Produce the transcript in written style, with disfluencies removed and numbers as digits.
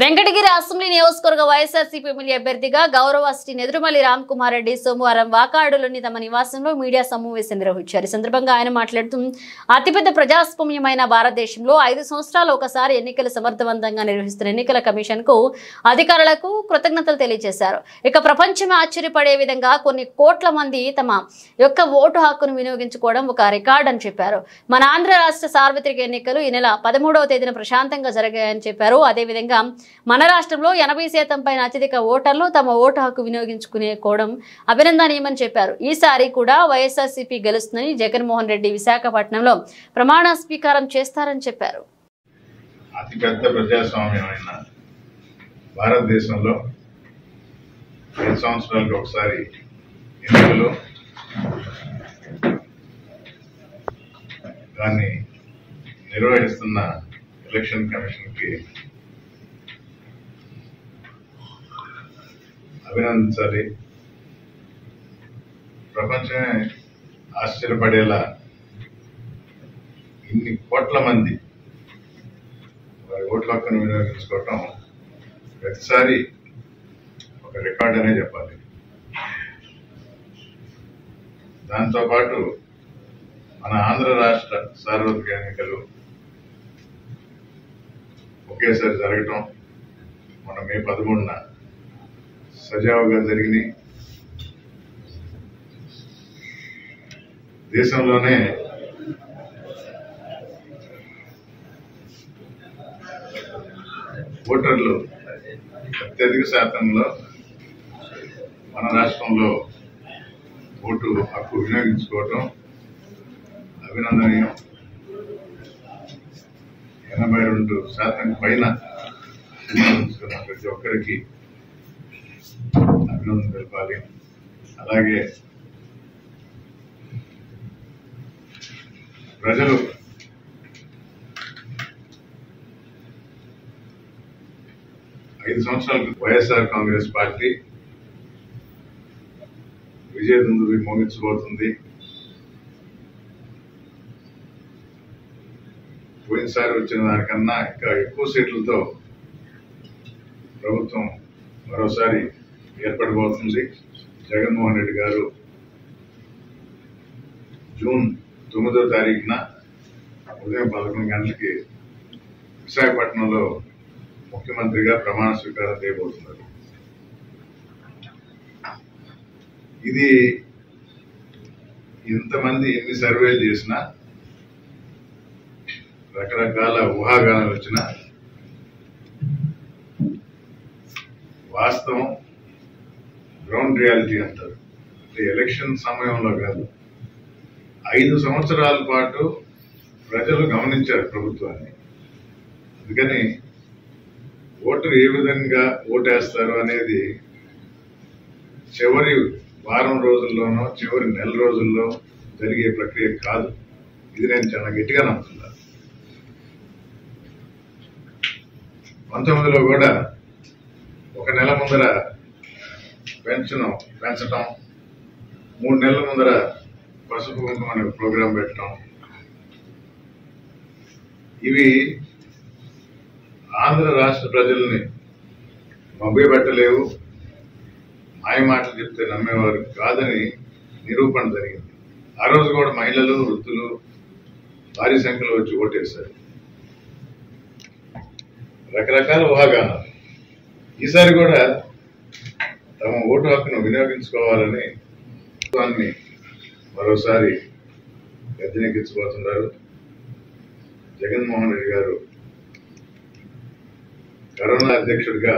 Venkatagiri assembly నియోజకవర్గ YSRCP MLA అభ్యర్థిగా గౌరవ శ్రీ నెదురుమల్లి రామ్కుమార్ రెడ్డి సోమవారం వాకాడులోని తమ నివాసంలో మీడియా సమావేశం నిర్వహించారు. ఈ సందర్భంగా ఆయన మాట్లాడుతూ అతిపెద్ద ప్రజాస్వామ్యమైన భారతదేశంలో 5 సంవత్సరాలు ఒకసారి ఎన్నికలు సమర్థవంతంగా నిర్వహిస్తున్న ఎన్నికల కమిషన్ కు అధికారులకు కృతజ్ఞతలు తెలియజేశారు. ఇక ప్రపంచమే ఆశ్చర్యపడే విధంగా కొన్ని కోట్ల మంది తమ యొక్క ఓటు హక్కును వినియోగించుకోవడం ఒక రికార్డ్ అని చెప్పారు. మన ఆంధ్ర రాష్ట్ర సార్వత్రిక ఎన్నికలు ఈ నెల 13వ తేదీన ప్రశాంతంగా జరిగాయని చెప్పారు. అదేవిధంగా మన రాష్ట్రంలో 80% పైన అత్యధిక ఓటర్లు తమ ఓటు హక్కు వినియోగించుకునేకోవడం అభినందనీయమని చెప్పారు. ఈసారి కూడా వైఎస్ఆర్సీపీ గెలుస్తుందని జగన్మోహన్ రెడ్డి విశాఖపట్నంలో ప్రమాణ స్వీకారం చేస్తారని చెప్పారు. అతిపెద్ద ప్రజాస్వామ్యమైన భారతదేశంలో 5 సంవత్సరాలకు ఒకసారి ఎన్నికలు దాన్ని నిర్వహిస్తున్న ఎలక్షన్ కమిషన్కి అభినందించాలి. ప్రపంచమే ఆశ్చర్యపడేలా ఇన్ని కోట్ల మంది వారి ఓట్ల హక్కును వినియోగించుకోవటం ప్రతిసారి ఒక రికార్డ్ అనే చెప్పాలి. దాంతోపాటు మన ఆంధ్ర రాష్ట్ర సార్వత్రిక ఎన్నికలు ఒకేసారి జరగటం మన మే 13న సజావుగా జరిగినాయి. దేశంలోనే ఓటర్లు అత్యధిక శాతంలో మన రాష్ట్రంలో ఓటు హక్కు వినియోగించుకోవటం అభినందనీయం. 82% పైన వినియోగించుకున్న ప్రతి ఒక్కరికి అభినందన తెలపాలి. అలాగే ప్రజలు ఐదు సంవత్సరాలకు వైఎస్ఆర్ కాంగ్రెస్ పార్టీ విజయదుందుభి మోగించబోతుంది. పోయినసారి వచ్చిన దానికన్నా ఇంకా ఎక్కువ సీట్లతో ప్రభుత్వం మరోసారి ఏర్పడబోతుంది. జగన్మోహన్ రెడ్డి గారు జూన్ 9వ తారీఖున ఉదయం 11 గంటలకి విశాఖపట్నంలో ముఖ్యమంత్రిగా ప్రమాణ స్వీకారం చేయబోతున్నారు. ఇది ఇంతమంది ఎన్ని సర్వేలు చేసినా రకరకాల ఊహాగానాలు వచ్చినా వాస్తవం గ్రౌండ్ రియాలిటీ అంటారు. అంటే ఎలక్షన్ సమయంలో కాదు, 5 సంవత్సరాల పాటు ప్రజలు గమనించారు ప్రభుత్వాన్ని. అందుకని ఓటు ఏ విధంగా ఓటేస్తారు అనేది చివరి వారం రోజుల్లోనో చివరి నెల రోజుల్లో జరిగే ప్రక్రియ కాదు. ఇది నేను చాలా గట్టిగా నమ్ముతున్నాను. 19లో కూడా 1 నెల ముందర పెన్షన్ పెంచటం, 3 నెలల ముందర పసుపు కుంకుమ అనే ప్రోగ్రాం పెట్టడం, ఇవి ఆంధ్ర రాష్ట్ర ప్రజల్ని మభ్యపెట్టలేవు, మాయ మాటలు చెప్తే నమ్మేవారు కాదని నిరూపణ జరిగింది. ఆ రోజు కూడా మహిళలు వృద్ధులు భారీ సంఖ్యలో వచ్చి ఓటేశారు. రకరకాల ఊహాగానాలు. ఈసారి కూడా తమ ఓటు హక్కును వినియోగించుకోవాలని ప్రభుత్వాన్ని మరోసారి గద్దెనెక్కించబోతున్నారు. జగన్మోహన్ రెడ్డి గారు కరోనా అధ్యక్షుడిగా